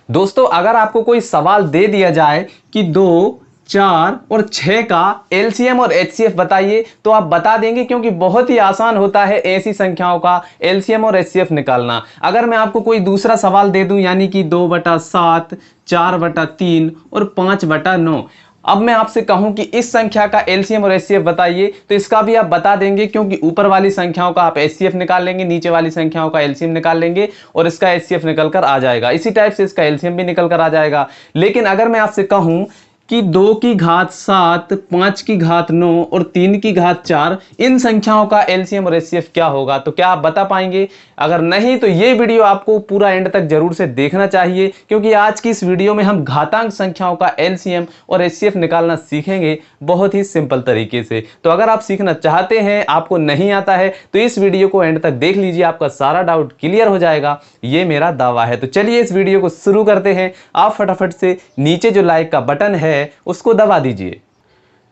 दोस्तों अगर आपको कोई सवाल दे दिया जाए कि 2, 4 और 6 का एलसीएम और एचसीएफ बताइए, तो आप बता देंगे क्योंकि बहुत ही आसान होता है ऐसी संख्याओं का एलसीएम और एचसीएफ निकालना। अगर मैं आपको कोई दूसरा सवाल दे दूं यानी कि 2/7, 4/3 और 5/9, अब मैं आपसे कहूं कि इस संख्या का एलसीएम और एचसीएफ बताइए, तो इसका भी आप बता देंगे क्योंकि ऊपर वाली संख्याओं का आप एचसीएफ निकाल लेंगे, नीचे वाली संख्याओं का एलसीएम निकाल लेंगे और इसका एचसीएफ निकल कर आ जाएगा। इसी टाइप से इसका एलसीएम भी निकल कर आ जाएगा। लेकिन अगर मैं आपसे कहूं कि 2/7, 5/9 और 3/4 इन संख्याओं का एलसीएम और एचसीएफ क्या होगा, तो क्या आप बता पाएंगे? अगर नहीं तो ये वीडियो आपको पूरा एंड तक जरूर से देखना चाहिए, क्योंकि आज की इस वीडियो में हम घातांक संख्याओं का एलसीएम और एचसीएफ निकालना सीखेंगे बहुत ही सिंपल तरीके से। तो अगर आप सीखना चाहते हैं, आपको नहीं आता है, तो इस वीडियो को एंड तक देख लीजिए, आपका सारा डाउट क्लियर हो जाएगा, ये मेरा दावा है। तो चलिए इस वीडियो को शुरू करते हैं। आप फटाफट से नीचे जो लाइक का बटन है उसको दबा दीजिए।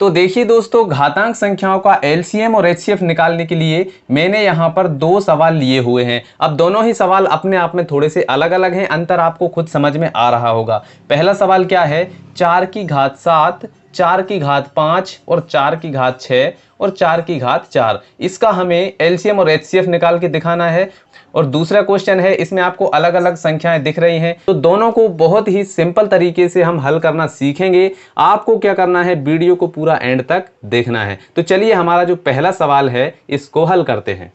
तो देखिए दोस्तों, घातांक संख्याओं का एलसीएम और एचसीएफ निकालने के लिए मैंने यहाँ पर 2 सवाल लिए हुए हैं। अब दोनों ही सवाल अपने आप में थोड़े से अलग अलग हैं, अंतर आपको खुद समझ में आ रहा होगा। पहला सवाल क्या है? 4/7, 4/5 और 4/6 और 4/4, इसका हमें एलसीएम और एचसीएफ निकाल के दिखाना है। और दूसरा क्वेश्चन है, इसमें आपको अलग अलग संख्याएं दिख रही हैं, तो दोनों को बहुत ही सिंपल तरीके से हम हल करना सीखेंगे। आपको क्या करना है, वीडियो को पूरा एंड तक देखना है। तो चलिए हमारा जो पहला सवाल है इसको हल करते हैं।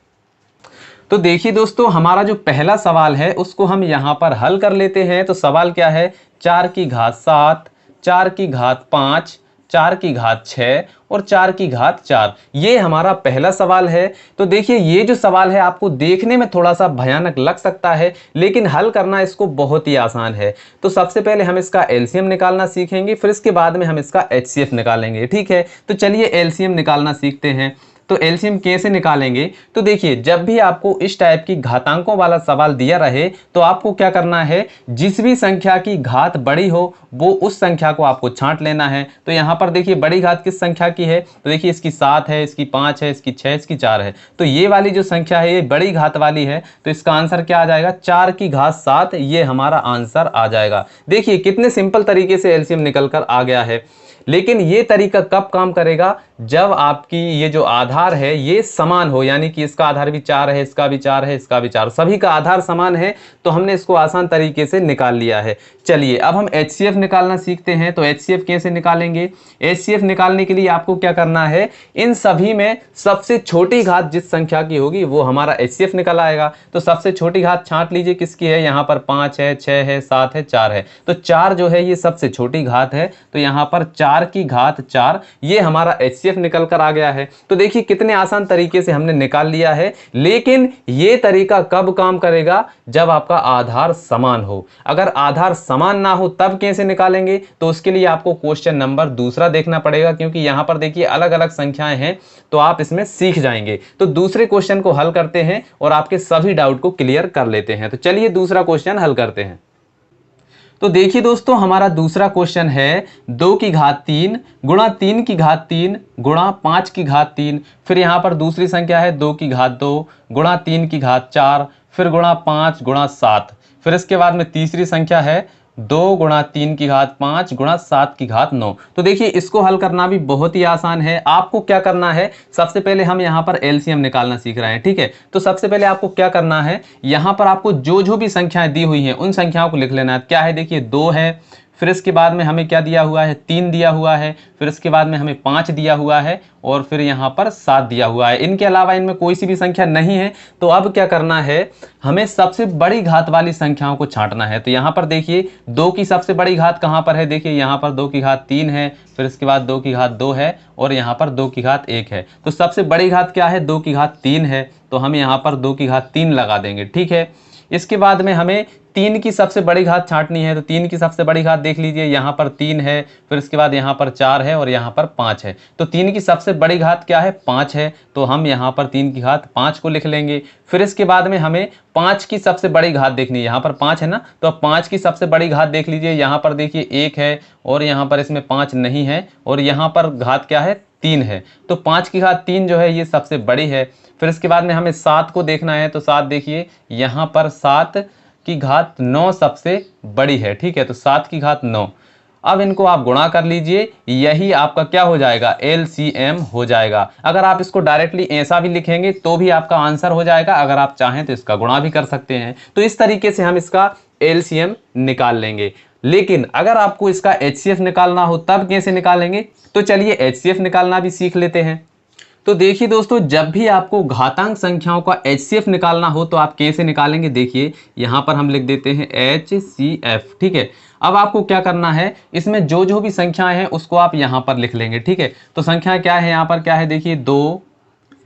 तो देखिए दोस्तों, हमारा जो पहला सवाल है उसको हम यहाँ पर हल कर लेते हैं। तो सवाल क्या है? 4/7, 4/5, 4/6 और 4/4, ये हमारा पहला सवाल है। तो देखिए ये जो सवाल है आपको देखने में थोड़ा सा भयानक लग सकता है, लेकिन हल करना इसको बहुत ही आसान है। तो सबसे पहले हम इसका एलसीएम निकालना सीखेंगे, फिर इसके बाद में हम इसका एचसीएफ निकालेंगे। ठीक है, तो चलिए एलसीएम निकालना सीखते हैं। तो एलसीएम कैसे निकालेंगे? तो देखिए, जब भी आपको इस टाइप की घातांकों वाला सवाल दिया रहे तो आपको क्या करना है, जिस भी संख्या की घात बड़ी हो वो उस संख्या को आपको छांट लेना है। तो यहाँ पर देखिए बड़ी घात किस संख्या की है? तो देखिए इसकी 7 है, इसकी 5 है, इसकी 6, इसकी 4 है। तो ये वाली जो संख्या है ये बड़ी घात वाली है, तो इसका आंसर क्या आ जाएगा? 4/7, ये हमारा आंसर आ जाएगा। देखिए कितने सिंपल तरीके से एलसीएम निकल कर आ गया है। लेकिन ये तरीका कब काम करेगा? जब आपकी ये जो आधार है ये समान हो, यानी कि इसका आधार भी 4 है, इसका भी 4 है, इसका भी 4, सभी का आधार समान है, तो हमने इसको आसान तरीके से निकाल लिया है। चलिए अब हम एचसीएफ निकालना सीखते हैं। तो एचसीएफ कैसे निकालेंगे? एचसीएफ निकालने के लिए आपको क्या करना है, इन सभी में सबसे छोटी घात जिस संख्या की होगी वो हमारा एचसीएफ निकल आएगा। तो सबसे छोटी घात छांट लीजिए, किसकी है? यहाँ पर 5 है, 6 है, 7 है, 4 है। तो 4 जो है ये सबसे छोटी घात है, तो यहाँ पर 4/4, ये हमारा एचसीएफ निकल कर आ गया है। तो देखिए कितने आसान तरीके से हमने निकाल लिया है। लेकिन ये तरीका कब काम करेगा? जब आपका आधार समान हो। अगर आधार समान ना हो तब कैसे निकालेंगे? तो उसके लिए आपको क्वेश्चन नंबर दूसरा देखना पड़ेगा, क्योंकि यहां पर देखिए अलग अलग संख्याएं हैं, तो आप इसमें सीख जाएंगे। तो दूसरे क्वेश्चन को हल करते हैं और आपके सभी डाउट को क्लियर कर लेते हैं। तो चलिए दूसरा क्वेश्चन हल करते हैं। तो देखिए दोस्तों, हमारा दूसरा क्वेश्चन है 2/3 गुणा 3/3 गुणा 5/3, फिर यहाँ पर दूसरी संख्या है 2/2 गुणा 3/4, फिर गुणा 5/7, फिर इसके बाद में तीसरी संख्या है 2 गुणा 3/5 गुणा 7/9। तो देखिए इसको हल करना भी बहुत ही आसान है। आपको क्या करना है, सबसे पहले हम यहाँ पर एलसीएम निकालना सीख रहे हैं। ठीक है, तो सबसे पहले आपको क्या करना है, यहाँ पर आपको जो जो भी संख्याएं दी हुई हैं उन संख्याओं को लिख लेना है। क्या है? देखिए 2 है, फिर इसके बाद में हमें क्या दिया हुआ है? 3 दिया हुआ है, फिर इसके बाद में हमें 5 दिया हुआ है और फिर यहाँ पर 7 दिया हुआ है। इनके अलावा इनमें कोई सी भी संख्या नहीं है। तो अब क्या करना है, हमें सबसे बड़ी घात वाली संख्याओं को छांटना है। तो यहाँ पर देखिए 2 की सबसे बड़ी घात कहाँ पर है? देखिए यहाँ पर 2/3 है, फिर इसके बाद 2/2 है और यहाँ पर 2/1 है। तो सबसे बड़ी घात क्या है? 2/3 है, तो हम यहाँ पर 2/3 लगा देंगे। ठीक है, इसके बाद में हमें 3 की सबसे बड़ी घात छांटनी है। तो 3 की सबसे बड़ी घात देख लीजिए, यहाँ पर 3 है, फिर इसके बाद यहाँ पर 4 है और यहाँ पर 5 है। तो 3 की सबसे बड़ी घात क्या है? 5 है, तो हम यहाँ पर 3/5 को लिख लेंगे। फिर इसके बाद में हमें 5 की सबसे बड़ी घात देखनी है। यहाँ पर 5 है ना, तो अब 5 की सबसे बड़ी घात देख लीजिए, यहाँ पर देखिए 1 है और यहाँ पर इसमें 5 नहीं है और यहाँ पर घात क्या है? 3 है। तो 5/3 जो है ये सबसे बड़ी है। फिर इसके बाद में हमें 7 को देखना है। तो 7 देखिए, यहाँ पर 7 की घात 9 सबसे बड़ी है, ठीक है, तो 7 की घात 9। अब इनको आप गुणा कर लीजिए, यही आपका क्या हो जाएगा, LCM हो जाएगा। अगर आप इसको डायरेक्टली ऐसा भी लिखेंगे तो भी आपका आंसर हो जाएगा, अगर आप चाहें तो इसका गुणा भी कर सकते हैं। तो इस तरीके से हम इसका LCM निकाल लेंगे। लेकिन अगर आपको इसका HCF निकालना हो तब कैसे निकालेंगे, तो चलिए HCF निकालना भी सीख लेते हैं। तो देखिए दोस्तों, जब भी आपको घातांक संख्याओं का HCF निकालना हो तो आप कैसे निकालेंगे, देखिए यहाँ पर हम लिख देते हैं HCF, ठीक है। अब आपको क्या करना है, इसमें जो जो भी संख्याएं हैं उसको आप यहाँ पर लिख लेंगे, ठीक है। तो संख्या क्या है, यहाँ पर क्या है, देखिए 2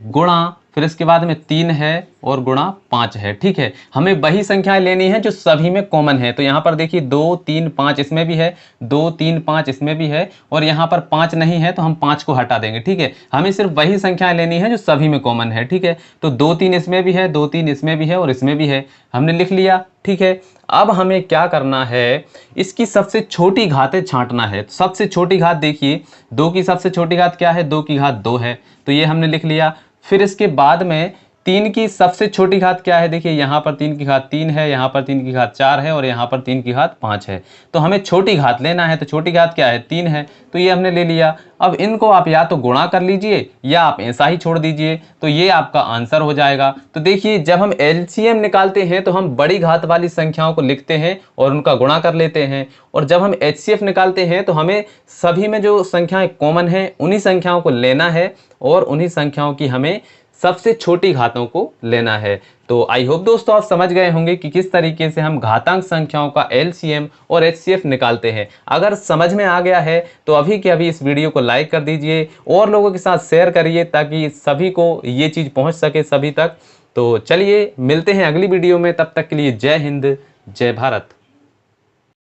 गुणा, फिर इसके बाद में 3 है और गुणा 5 है, ठीक है। हमें वही संख्याएं लेनी है जो सभी में कॉमन है। तो यहाँ पर देखिए 2 3 5 इसमें भी है, 2 3 5 इसमें भी है, और यहाँ पर 5 नहीं है तो हम 5 को हटा देंगे, ठीक है। हमें सिर्फ वही संख्याएं लेनी है जो सभी में कॉमन है, ठीक है। तो 2 3 इसमें भी है, 2 3 इसमें भी है और इसमें भी है, हमने लिख लिया, ठीक है। अब हमें क्या करना है, इसकी सबसे छोटी घातें छांटना है। तो सबसे छोटी घात देखिए, 2 की सबसे छोटी घात क्या है, 2 की घात 2 है, तो ये हमने लिख लिया। फिर इसके बाद में 3 की सबसे छोटी घात क्या है, देखिए यहाँ पर 3 की घात 3 है, यहाँ पर 3 की घात 4 है और यहाँ पर 3 की घात 5 है। तो हमें छोटी घात लेना है, तो छोटी घात क्या है, 3 है, तो ये हमने ले लिया। अब इनको आप या तो गुणा कर लीजिए या आप ऐसा ही छोड़ दीजिए, तो ये आपका आंसर हो जाएगा। तो देखिए, जब हम LCM निकालते हैं तो हम बड़ी घात वाली संख्याओं को लिखते हैं और उनका गुणा कर लेते हैं, और जब हम HCF निकालते हैं तो हमें सभी में जो संख्याएं कॉमन है उन्हीं संख्याओं को लेना है और उन्हीं संख्याओं की हमें सबसे छोटी घातों को लेना है। तो आई होप दोस्तों आप समझ गए होंगे कि किस तरीके से हम घातांक संख्याओं का LCM और HCF निकालते हैं। अगर समझ में आ गया है तो अभी के अभी इस वीडियो को लाइक कर दीजिए और लोगों के साथ शेयर करिए ताकि सभी को ये चीज़ पहुंच सके सभी तक। तो चलिए मिलते हैं अगली वीडियो में, तब तक के लिए जय हिंद, जय भारत।